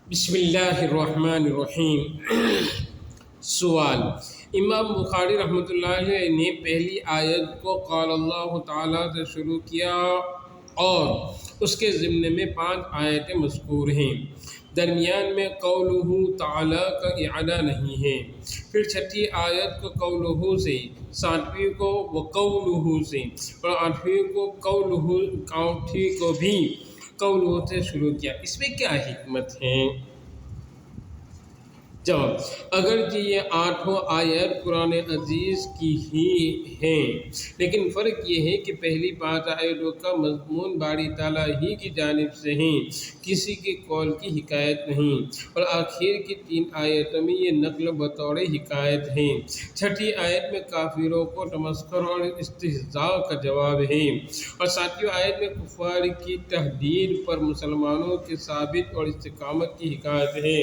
بسم اللہ الرحمن الرحیم۔ سوال: امام بخاری رحمۃ اللہ علیہ نے پہلی آیت کو قال اللہ تعالیٰ سے شروع کیا اور اس کے ضمن میں 5 آیتیں مذکور ہیں۔ درمیان میں قولہ تعالیٰ کا اعادہ نہیں ہے۔ پھر 6 آیت کو قولہ سے، 7ویں کو وقولہ سے اور 8ویں کو کو بھی قولہ سے شروع کیا۔ اس میں کیا حکمت ہے؟ جواب: اگرچہ یہ 8 آیت قرآن عزیز کی ہی ہیں، لیکن فرق یہ ہے کہ پہلی 5 آیتوں کا مضمون باری تعالیٰ ہی کی جانب سے ہے، کسی کے قول کی حکایت نہیں، اور آخر کی 3 آیتوں میں یہ نقل بطور حکایت ہے۔ 6 آیت میں کافروں کو تمسخر اور استہزاء کا جواب ہے، اور 7ویں آیت میں کفار کی تحدید پر مسلمانوں کے ثبات اور استقامت کی حکایت ہے،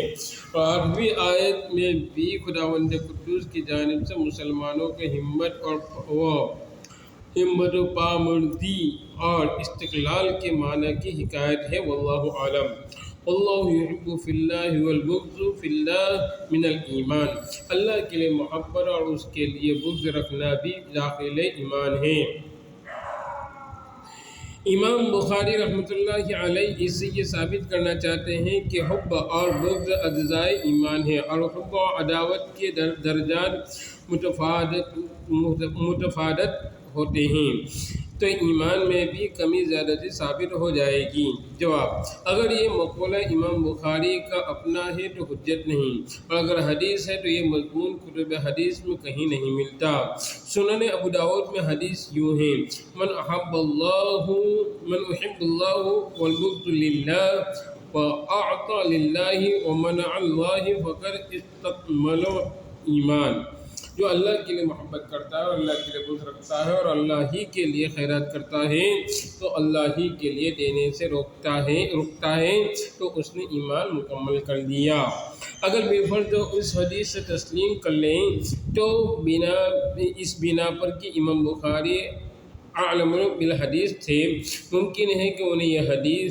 اور 8ویں آیت میں بھی خداوند قدوس کی جانب سے مسلمانوں کے ہمت و پامردی اور استقلال کے معنی کی حکایت ہے۔ واللہ اعلم۔ اللہ یحب فی اللہ والبغض فی اللہ من الایمان۔ اللہ کے لیے محبت اور اس کے لیے بغض رکھنا بھی داخل ایمان ہے۔ امام بخاری رحمۃ اللہ علیہ اس سے یہ ثابت کرنا چاہتے ہیں کہ حب اور بغض اجزائے ایمان ہے، اور حب و عداوت کے درجات متفاوت ہوتے ہیں، تو ایمان میں بھی کمی زیادتی ثابت ہو جائے گی۔ جواب: اگر یہ مقولہ امام بخاری کا اپنا ہے تو حجت نہیں، اور اگر حدیث ہے تو یہ مضمون کتب حدیث میں کہیں نہیں ملتا۔ سنن ابو داؤد میں حدیث یوں ہے: من احب اللہ والبغض للہ واعطى للہ ومنع اللہ فقد استکمل ایمان۔ جو اللہ کے لیے محبت کرتا ہے اور اللہ کے لیے بغض رکھتا ہے اور اللہ ہی کے لیے خیرات کرتا ہے تو اللہ ہی کے لیے دینے سے رکتا ہے تو اس نے ایمان مکمل کر دیا۔ اگر بے فرض اس حدیث سے تسلیم کر لیں تو اس بنا پر کہ امام بخاری عالم بالحدیث تھے، ممکن ہے کہ انہیں یہ حدیث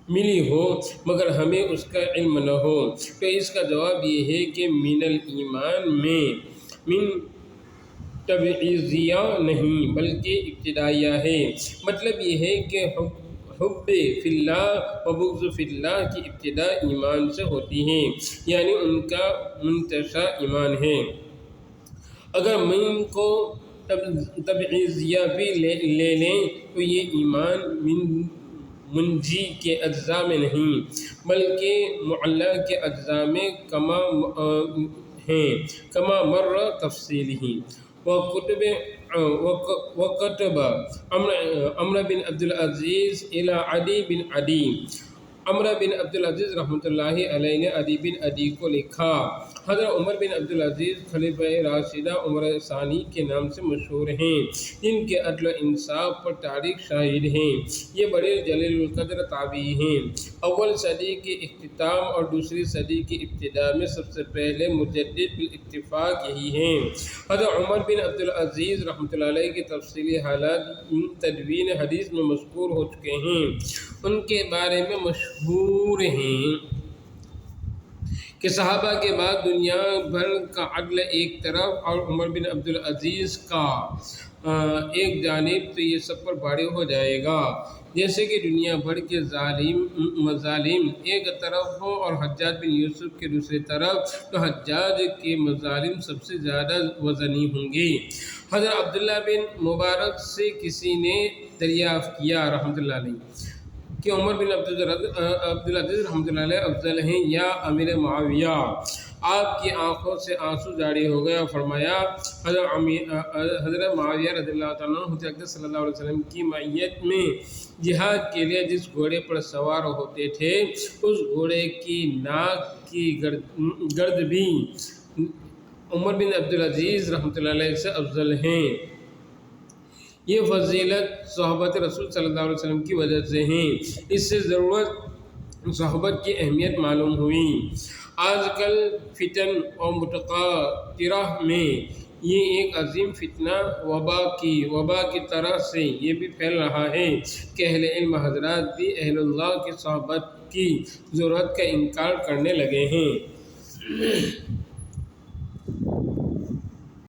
ملی ہو مگر ہمیں اس کا علم نہ ہو، تو اس کا جواب یہ ہے کہ من الایمان میں من تبعیضیہ نہیں بلکہ ابتدائیہ ہے۔ مطلب یہ ہے کہ حب فی اللہ و بغض فی اللہ کی ابتدا ایمان سے ہوتی ہے، یعنی ان کا منتشا ایمان ہے۔ اگر من کو تبعیضیہ بھی لے لیں تو یہ ایمان منجی کے اجزاء میں نہیں بلکہ معلّہ کے اجزاء میں کما مر تفصیلہ۔ وکتب عمرو بن عبد العزیز الی عدی بن عدی۔ عمرو بن عبد العزیز رحمۃ اللہ علیہ نے عدی بن عدی کو لکھا۔ حضرت عمر بن عبد العزیز خلیفہ راشدہ عمر ثانی کے نام سے مشہور ہیں، جن کے عدل و انصاف پر تاریخ شاہد ہے۔ یہ بڑے جلیل القدر تابعی ہیں۔ اول صدی کے اختتام اور دوسری صدی کی ابتدا میں سب سے پہلے مجدد بالاتفاق یہی ہیں۔ حضرت عمر بن عبد العزیز رحمۃ اللہ علیہ کے تفصیلی حالات تدوین حدیث میں مذکور ہو چکے ہیں۔ ان کے بارے میں مشہور ہیں کہ صحابہ کے بعد دنیا بھر کا عدل ایک طرف اور عمر بن عبد العزیز کا ایک جانب، تو یہ سب پر بھاری ہو جائے گا۔ جیسے کہ دنیا بھر کے مظالم ایک طرف ہوں اور حجاج بن یوسف کے دوسری طرف، تو حجاج کے مظالم سب سے زیادہ وزنی ہوں گے۔ حضرت عبداللہ بن مبارک سے کسی نے دریافت کیا رحمۃ اللہ علیہ کہ عمر بن عبد العزیز رحمۃ اللہ علیہ افضل ہیں یا امیر معاویہ؟ آپ کی آنکھوں سے آنسو جاری ہو گئے اور فرمایا: حضرت معاویہ رضی اللہ تعالیٰ عنہ حضرت اقدس صلی اللہ علیہ وسلم کی معیت میں جہاد کے لیے جس گھوڑے پر سوار ہوتے تھے، اس گھوڑے کی ناک کی گرد بھی عمر بن عبد العزیز رحمۃ اللہ علیہ سے افضل ہیں۔ یہ فضیلت صحبت رسول صلی اللہ علیہ وسلم کی وجہ سے ہیں۔ اس سے ضرورت صحبت کی اہمیت معلوم ہوئی۔ آج کل فتن اور متقاطرہ میں یہ ایک عظیم فتنہ وبا کی طرح سے یہ بھی پھیل رہا ہے کہ اہل علم حضرات بھی اہل اللہ کی صحبت کی ضرورت کا انکار کرنے لگے ہیں۔